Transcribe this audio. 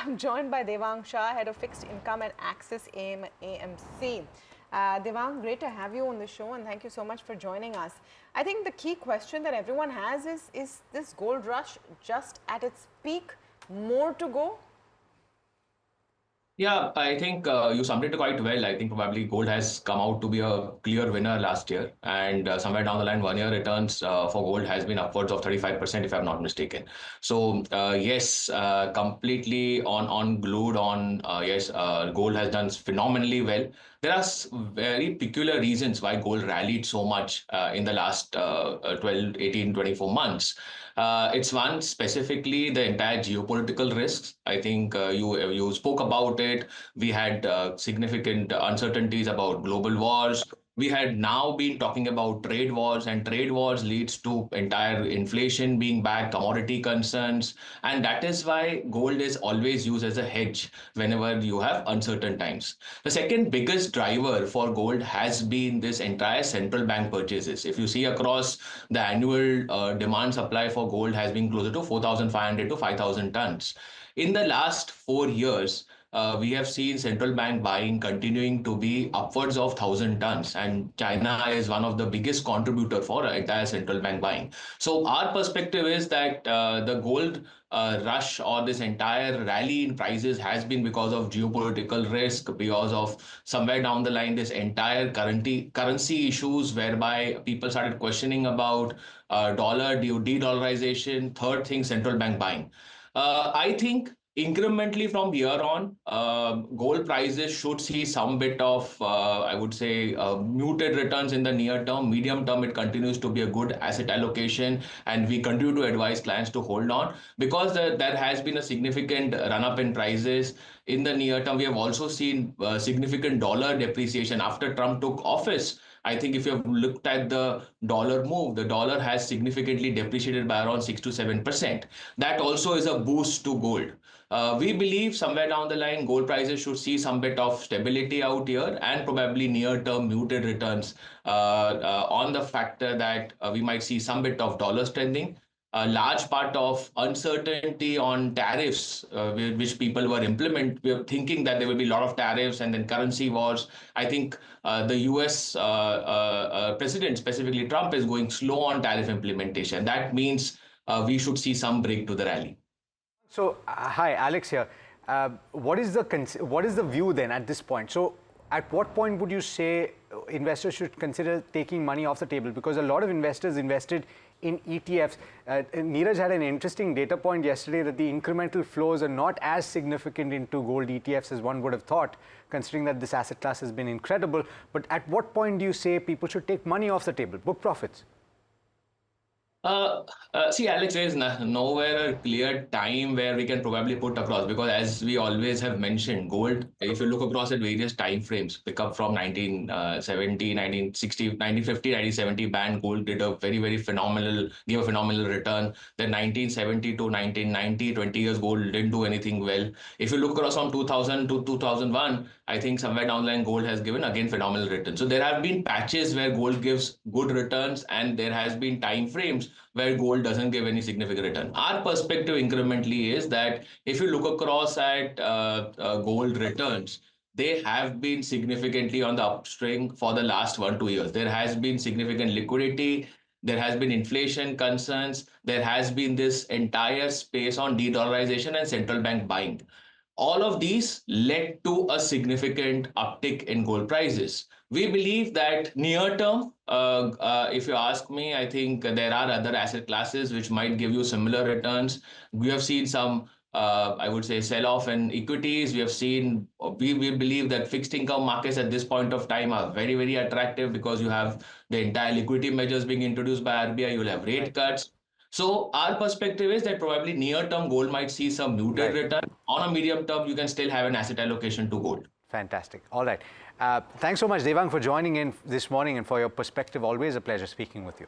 I'm joined by Devang Shah, Head of Fixed Income at Axis AMC. Devang, great to have you on the show, and thank you so much for joining us. I think the key question that everyone has is this gold rush just at its peak? More to go? Yeah, I think you summed it quite well. I think probably gold has come out to be a clear winner last year, and somewhere down the line, 1 year returns for gold has been upwards of 35%, if I'm not mistaken. So yes, completely on glued on. Yes, gold has done phenomenally well. There are very peculiar reasons why gold rallied so much in the last 12, 18, 24 months. It's one specifically the entire geopolitical risks. I think you spoke about it. We had significant uncertainties about global wars. We had now been talking about trade wars, and trade wars leads to entire inflation being back, commodity concerns, and that is why gold is always used as a hedge whenever you have uncertain times. The second biggest driver for gold has been this entire central bank purchases. If you see across the annual demand supply for gold has been closer to 4,500 to 5,000 tons. In the last 4 years, we have seen central bank buying continuing to be upwards of 1,000 tons, and China is one of the biggest contributor for entire central bank buying. So our perspective is that the gold rush or this entire rally in prices has been because of geopolitical risk, because of somewhere down the line this entire currency issues whereby people started questioning about dollar de-dollarization. Third thing, central bank buying. I think incrementally from here on, gold prices should see some bit of, I would say, muted returns in the near term. Medium term, it continues to be a good asset allocation, and we continue to advise clients to hold on because there has been a significant run up in prices. In the near term, we have also seen significant dollar depreciation after Trump took office. I think if you have looked at the dollar move, the dollar has significantly depreciated by around 6 to 7%. That also is a boost to gold. We believe somewhere down the line, gold prices should see some bit of stability out here and probably near-term muted returns on the factor that we might see some bit of dollar strengthening. A large part of uncertainty on tariffs, which people we were thinking that there will be a lot of tariffs and then currency wars. I think the US president, specifically Trump, is going slow on tariff implementation. That means we should see some break to the rally. So, hi, Alex here. What is the view then at this point? So, at what point would you say investors should consider taking money off the table? Because a lot of investors invested in ETFs. Neeraj had an interesting data point yesterday that the incremental flows are not as significant into gold ETFs as one would have thought, considering that this asset class has been incredible. But at what point do you say people should take money off the table, book profits? See, Alex, there is nowhere a clear time where we can probably put across, because as we always have mentioned, gold, if you look across at various time frames, pick up from 1970, 1960, 1950, 1970 band, gold did a very, very phenomenal, gave a phenomenal return. Then 1970 to 1990, 20 years, gold didn't do anything well. If you look across from 2000 to 2001, I think somewhere down the line, gold has given again phenomenal returns. So there have been patches where gold gives good returns, and there has been time frames where gold doesn't give any significant return. Our perspective incrementally is that if you look across at gold returns, they have been significantly on the upstring for the last 1 2 years. There has been significant liquidity. There has been inflation concerns. There has been this entire space on de-dollarization and central bank buying. All of these led to a significant uptick in gold prices. We believe that near term, if you ask me, I think there are other asset classes which might give you similar returns. We have seen some, I would say, sell-off in equities. We believe that fixed income markets at this point of time are very, very attractive because you have the entire liquidity measures being introduced by RBI. You'll have rate cuts. So our perspective is that probably near-term gold might see some muted return. On a medium term, you can still have an asset allocation to gold. Fantastic. All right. Thanks so much, Devang, for joining in this morning and for your perspective. Always a pleasure speaking with you.